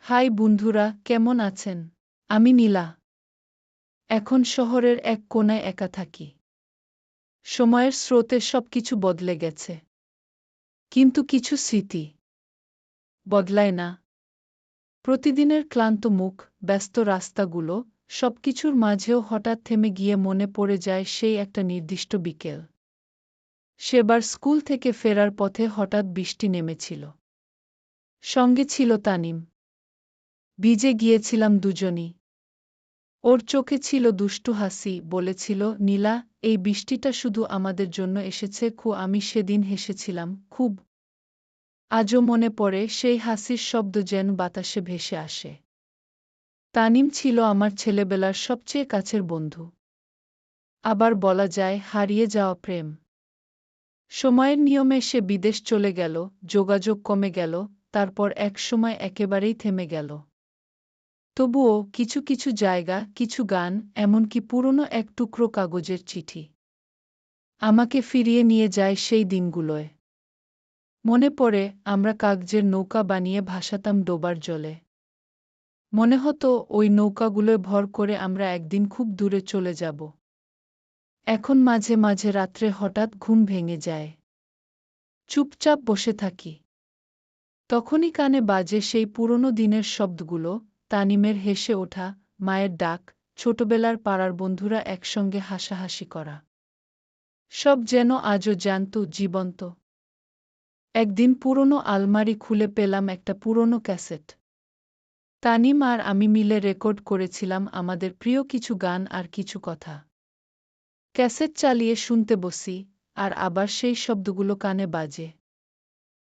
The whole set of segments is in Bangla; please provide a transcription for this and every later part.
হাই বন্ধুরা, কেমন আছেন? আমি নীলা। এখন শহরের এক কোণায় একা থাকি। সময়ের স্রোতে সবকিছু বদলে গেছে। কিন্তু কিছু স্মৃতি বদলায় না। প্রতিদিনের ক্লান্ত মুখ, ব্যস্ত রাস্তাগুলো, সবকিছুর মাঝেও হঠাৎ থেমে গিয়ে মনে পড়ে যায় সেই একটা নির্দিষ্ট বিকেল। সেবার স্কুল থেকে ফেরার পথে হঠাৎ বৃষ্টি নেমেছিল। সঙ্গে ছিল তানিম। ভিজে গিয়েছিলাম দুজনই। ওর চোখে ছিল দুষ্টু হাসি, বলেছিল, নীলা, এই বৃষ্টিটা শুধু আমাদের জন্য এসেছে। আমি সেদিন হেসেছিলাম খুব। আজও মনে পড়ে সেই হাসির শব্দ যেন বাতাসে ভেসে আসে। তানিম ছিল আমার ছেলেবেলার সবচেয়ে কাছের বন্ধু। আবার বলা যায় হারিয়ে যাওয়া প্রেম। সময়ের নিয়মে সে বিদেশ চলে গেল, যোগাযোগ কমে গেল, তারপর এক সময় একেবারেই থেমে গেল। তবুও কিছু কিছু জায়গা, কিছু গান, এমনকি পুরনো এক টুকরো কাগজের চিঠি আমাকে ফিরিয়ে নিয়ে যায় সেই দিনগুলোয়। মনে পড়ে আমরা কাগজের নৌকা বানিয়ে ভাসাতাম ডোবার জলে। মনে হতো ওই নৌকাগুলোয় ভর করে আমরা একদিন খুব দূরে চলে যাব। এখন মাঝে মাঝে রাত্রে হঠাৎ ঘুম ভেঙে যায়। চুপচাপ বসে থাকি। তখনই কানে বাজে সেই পুরনো দিনের শব্দগুলো, তানিমের হেসে ওঠা, মায়ের ডাক, ছোটবেলার পাড়ার বন্ধুরা একসঙ্গে হাসাহাসি করা। সব যেন আজও জ্যান্ত, জীবন্ত। একদিন পুরনো আলমারি খুলে পেলাম একটা পুরনো ক্যাসেট। তানিম আর আমি মিলে রেকর্ড করেছিলাম আমাদের প্রিয় কিছু গান আর কিছু কথা। ক্যাসেট চালিয়ে শুনতে বসি, আর আবার সেই শব্দগুলো কানে বাজে।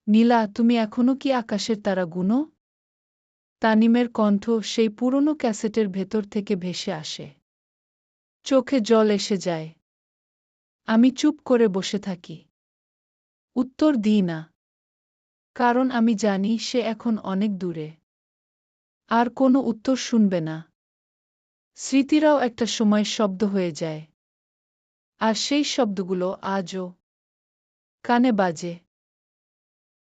নীলা, তুমি এখনো কি আকাশের তারা গুনো? তানিমের কণ্ঠ সেই পুরনো ক্যাসেটের ভেতর থেকে ভেসে আসে। চোখে জল এসে যায়। আমি চুপ করে বসে থাকি। উত্তর দিই না। কারণ আমি জানি সে এখন অনেক দূরে। আর কোনো উত্তর শুনবে না। স্মৃতিরাও একটা সময় শব্দ হয়ে যায়। আর সেই শব্দগুলো আজও কানে বাজে।